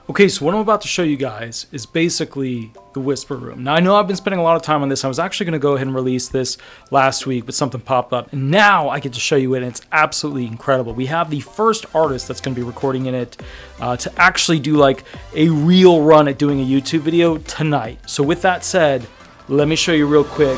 Okay, so what I'm about to show you guys is basically the Whisper Room. Now, I know I've been spending a lot of time on this. I was actually going to go ahead and release this last week, but something popped up. And now I get to show you it, and it's absolutely incredible. We have the first artist that's going to be recording in it to actually do like a real run at doing a YouTube video tonight. So with that said, let me show you real quick.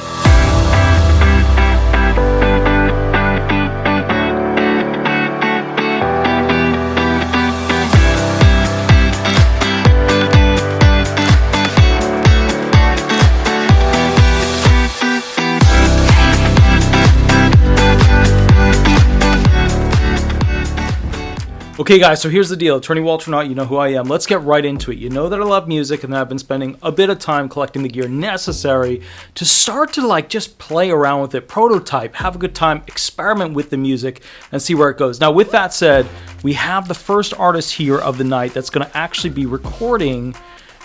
Okay guys, so here's the deal. Attorney Walter Hnot, you know who I am. Let's get right into it. You know that I love music and that I've been spending a bit of time collecting the gear necessary to start to like just play around with it, prototype, have a good time, experiment with the music, and see where it goes. Now with that said, we have the first artist here of the night that's going to actually be recording,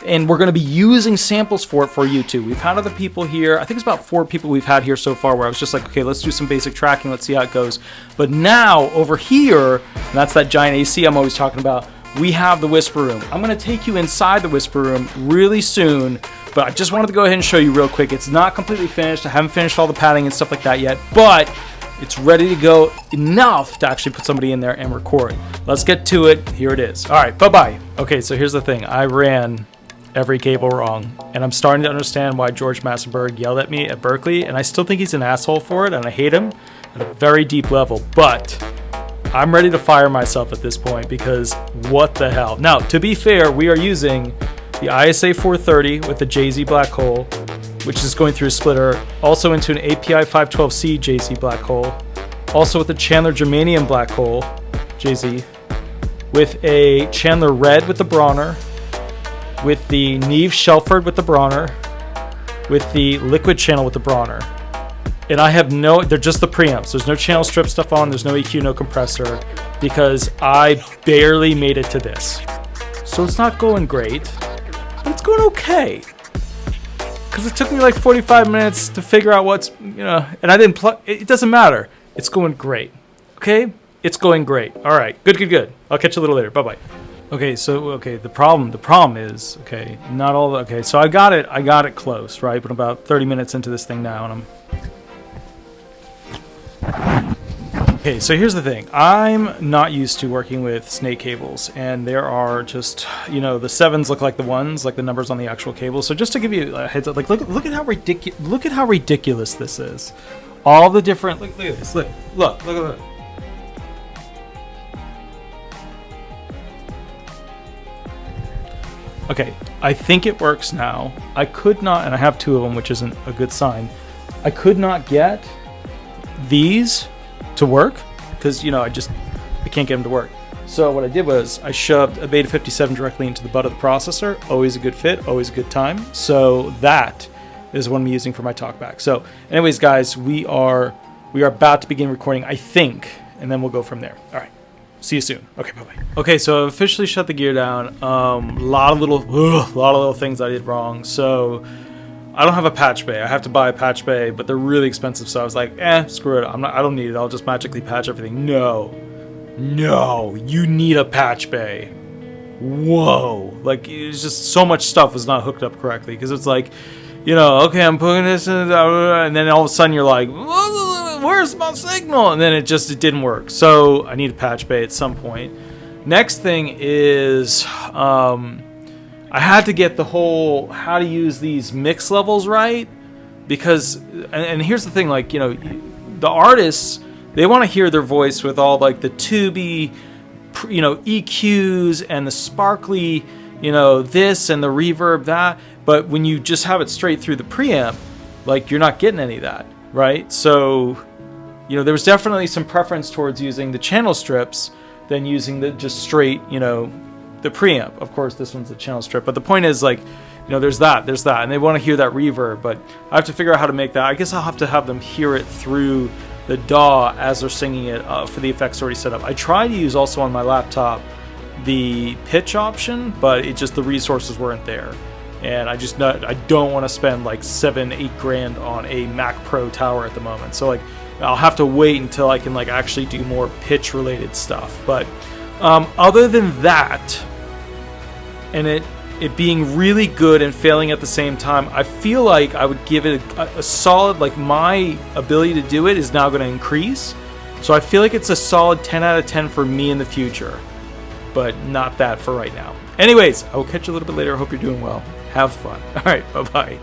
and we're going to be using samples for it for YouTube. We've had other people here. I think it's about 4 people we've had here so far where I was just like, okay, let's do some basic tracking. Let's see how it goes. But now over here, and that's that giant AC I'm always talking about, we have the Whisper Room. I'm going to take you inside the Whisper Room really soon, but I just wanted to go ahead and show you real quick. It's not completely finished. I haven't finished all the padding and stuff like that yet, but it's ready to go enough to actually put somebody in there and record. Let's get to it. Here it is. All right, bye-bye. Okay, so here's the thing. I ran every cable wrong, and I'm starting to understand why George Massenburg yelled at me at Berkeley, and I still think he's an asshole for it, and I hate him at a very deep level, but I'm ready to fire myself at this point because what the hell. Now, to be fair, we are using the ISA 430 with the JZ black hole, which is going through a splitter, also into an API 512C JZ black hole, also with the Chandler germanium black hole JZ, with a Chandler red with the Bronner, with the Neve Shelford with the Bronner, with the liquid channel with the Bronner. And I have they're just the preamps. There's no channel strip stuff on, there's no EQ, no compressor, because I barely made it to this. So it's not going great, but it's going okay. Because it took me like 45 minutes to figure out what's, and I didn't it doesn't matter. It's going great, okay? It's going great. All right, good. I'll catch you a little later, bye-bye. Okay, so the problem is, so I got it close, right? But about 30 minutes into this thing now, and okay, so here's the thing. I'm not used to working with snake cables, and there are just, the 7s look like the 1s, like the numbers on the actual cable. So just to give you a heads up, like look at how ridiculous this is. All the different look at this. Look at that. Okay, I think it works now. I could not, and I have 2 of them, which isn't a good sign. I could not get these to work because, I can't get them to work. So what I did was I shoved a Beta 57 directly into the butt of the processor. Always a good fit, always a good time. So that is what I'm using for my talkback. So anyways, guys, we are about to begin recording, I think, and then we'll go from there. All right. See you soon. Okay, bye-bye. Okay, so I've officially shut the gear down. A lot of little things I did wrong. So I don't have a patch bay. I have to buy a patch bay, but they're really expensive. So I was like, screw it. I don't need it. I'll just magically patch everything. No, you need a patch bay. Whoa. Like, it's just so much stuff was not hooked up correctly. Because it's like, okay, I'm putting this in, and then all of a sudden you're like, where's my signal? And then it didn't work. So I need a patch bay at some point. Next thing is I had to get the whole how to use these mix levels right, because and here's the thing, like, the artists, they want to hear their voice with all like the tubey, EQs and the sparkly, this and the reverb that, but when you just have it straight through the preamp, like, you're not getting any of that, right? So there was definitely some preference towards using the channel strips than using the just straight, the preamp. Of course, this one's a channel strip, but the point is, like, there's that, and they want to hear that reverb, but I have to figure out how to make that. I guess I'll have to have them hear it through the DAW as they're singing it for the effects already set up. I tried to use also on my laptop the pitch option, but the resources weren't there. And I don't want to spend like $7-8 grand on a Mac Pro tower at the moment. So like, I'll have to wait until I can like actually do more pitch related stuff. But other than that, and it being really good and failing at the same time, I feel like I would give it a solid, like my ability to do it is now going to increase. So I feel like it's a solid 10 out of 10 for me in the future, but not that for right now. Anyways, I will catch you a little bit later. I hope you're doing well. Have fun. All right, bye-bye.